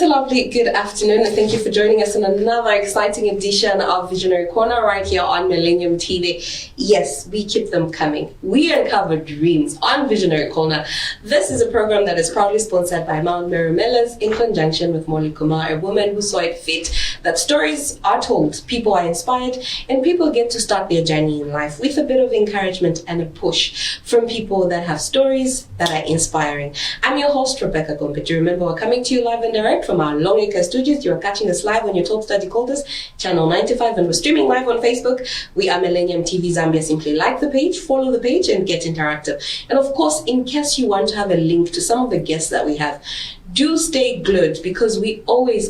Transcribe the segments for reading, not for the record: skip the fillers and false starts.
It's a lovely good afternoon, and thank you for joining us on another exciting edition of Visionary Corner right here on Millennium TV. Yes, we keep them coming. We uncover dreams on Visionary Corner. This is a program that is proudly sponsored by Mount Mary Millers in conjunction with Molly Kumar, a woman who saw it fit that stories are told, people are inspired, and people get to start their journey in life with a bit of encouragement and a push from people that have stories that are inspiring. I'm your host, Rabecca Gombe. Do you remember we're coming to you live and direct from our Longacre studios? You are catching us live on your top study coders, channel 95, and we're streaming live on Facebook. We are Millennium TV Zambia. Simply like the page, follow the page, and get interactive. And of course, in case you want to have a link to some of the guests that we have, do stay glued, because we always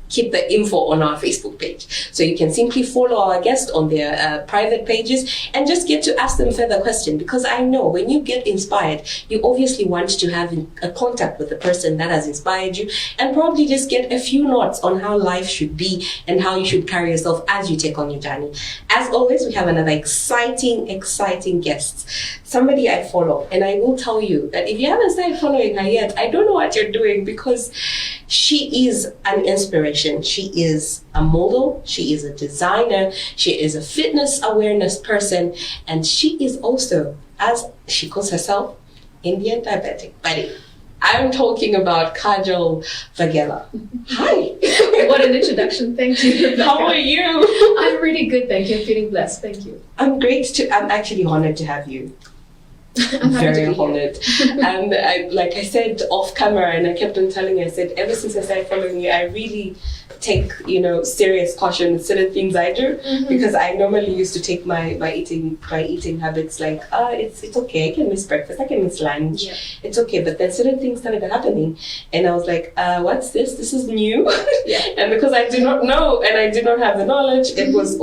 keep the info on our Facebook page. So you can simply follow our guests on their private pages and just get to ask them further questions, because I know when you get inspired, you obviously want to have a contact with the person that has inspired you and probably just get a few notes on how life should be and how you should carry yourself as you take on your journey. As always, we have another exciting guest. Somebody I follow, and I will tell you that if you haven't started following her yet, I don't know what you're doing, because she is an inspiration. She is a model. She is a designer. She is a fitness awareness person. And she is also, as she calls herself, Indian diabetic. Buddy, I'm talking about Kaajal Vaghela. Hi. What an introduction. Thank you, Rebecca. How are you? I'm really good, thank you. I'm feeling blessed. Thank you. I'm actually honored to have you. I'm very honored. And like I said off camera, and I kept on telling you, I said, ever since I started following you, I really take, serious caution in certain things I do, because I normally used to take my eating habits like, it's okay, I can miss breakfast, I can miss lunch, it's okay. But then certain things started happening, and I was like, what's this? This is new. And because I did not know and I did not have the knowledge, it was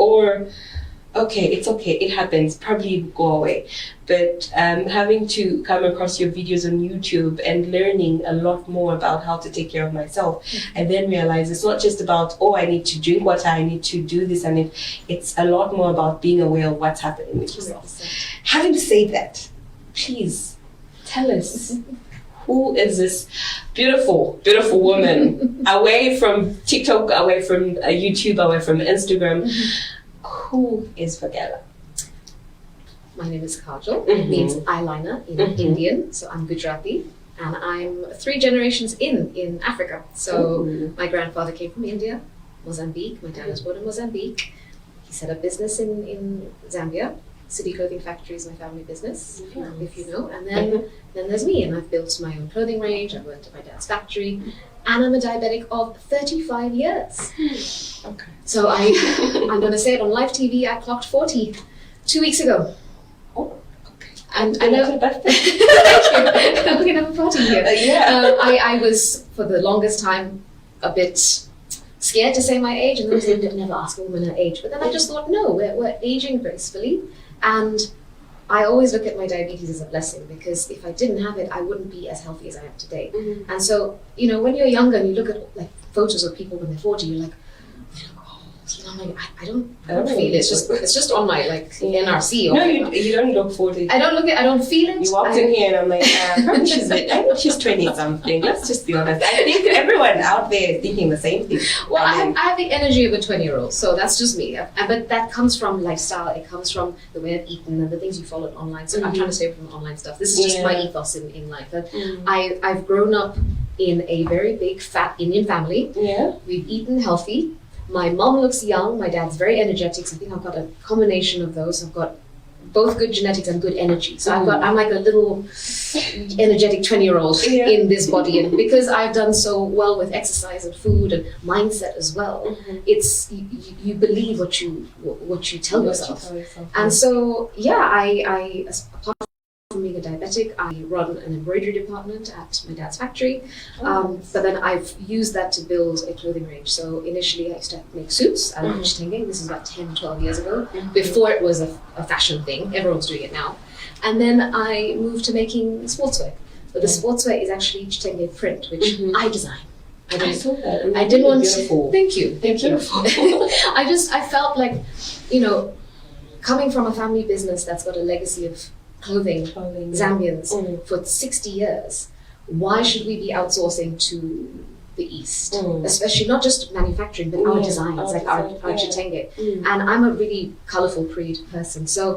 okay, it's okay, it happens, probably go away. But having to come across your videos on YouTube and learning a lot more about how to take care of myself, I then realized it's not just about, I need to drink water, I need to do this, and it's a lot more about being aware of what's happening with yourself. Having said that, please tell us, who is this beautiful woman, away from TikTok, away from YouTube, away from Instagram? Who is Vaghela? My name is Kaajal. It means eyeliner in Indian, so I'm Gujarati, and I'm 3 generations in Africa. So my grandfather came from India, Mozambique. My dad was born in Mozambique. He set up business in Zambia. City Clothing Factory is my family business, if you know. And then there's me, and I've built my own clothing range. I've worked at my dad's factory, and I'm a diabetic of 35 years. Okay. So I'm going to say it on live TV. I clocked 40 2 weeks ago. Oh, okay. And I know. Thank you. We're going to have a party here. I was for the longest time a bit scared to say my age, and they never ask a woman her age. But then I just thought, no, we're aging gracefully, and I always look at my diabetes as a blessing, because if I didn't have it, I wouldn't be as healthy as I am today. And so, when you're younger and you look at like photos of people when they're 40, you're like, I don't feel it. It's just on my NRC. No, you don't look 40. I don't feel it. You walked in here and I'm like, probably I know she's 20 something. Let's just be honest. I think everyone out there is thinking the same thing. Well, I have the energy of a 20-year-old, so that's just me. But that comes from lifestyle. It comes from the way I've eaten and the things you followed online. So I'm trying to stay away from online stuff. This is just my ethos in life. I've grown up in a very big fat Indian family. Yeah. We've eaten healthy. My mom looks young, my dad's very energetic, so I think I've got a combination of those. I've got both good genetics and good energy. So I'm like a little energetic 20-year-old in this body. And because I've done so well with exercise and food and mindset as well, it's you believe what you tell yourself. And so I apart from being a diabetic, I run an embroidery department at my dad's factory, but then I've used that to build a clothing range. So initially I used to make suits out of Chitenge. This is about 10, 12 years ago, before it was a fashion thing. Everyone's doing it now. And then I moved to making sportswear. But the sportswear is actually Chitenge print, which I designed. I saw that. I didn't want beautiful. to. Thank you. I felt like, coming from a family business that's got a legacy of clothing Zambians for 60 years, why should we be outsourcing to the East, especially not just manufacturing, but our designs, like our chitenge. And I'm a really colorful creative person. So